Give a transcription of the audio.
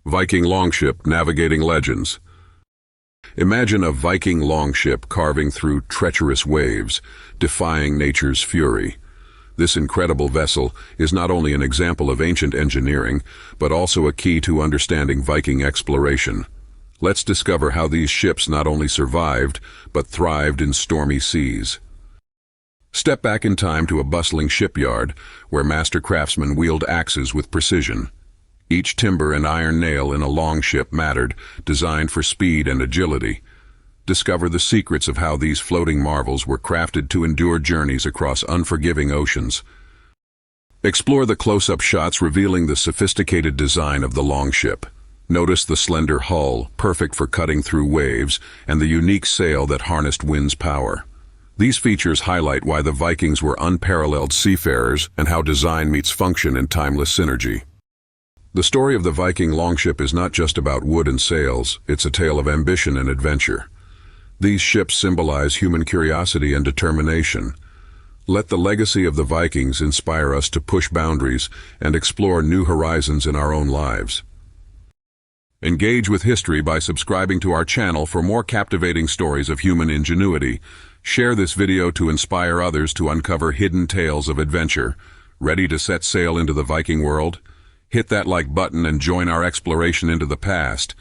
Viking longship navigating legends. Imagine a Viking longship carving through treacherous waves, defying nature's fury. This incredible vessel is not only an example of ancient engineering, but also a key to understanding Viking exploration. Let's discover how these ships not only survived, but thrived in stormy seas. Step back in time to a bustling shipyard, where master craftsmen wield axes with precision. Each timber and iron nail in a longship mattered, designed for speed and agility. Discover the secrets of how these floating marvels were crafted to endure journeys across unforgiving oceans. Explore the close-up shots revealing the sophisticated design of the longship. Notice the slender hull, perfect for cutting through waves, and the unique sail that harnessed wind's power. These features highlight why the Vikings were unparalleled seafarers and how design meets function in timeless synergy. The story of the Viking longship is not just about wood and sails, it's a tale of ambition and adventure. These ships symbolize human curiosity and determination. Let the legacy of the Vikings inspire us to push boundaries and explore new horizons in our own lives. Engage with history by subscribing to our channel for more captivating stories of human ingenuity. Share this video to inspire others to uncover hidden tales of adventure. Ready to set sail into the Viking world? Hit that like button and join our exploration into the past.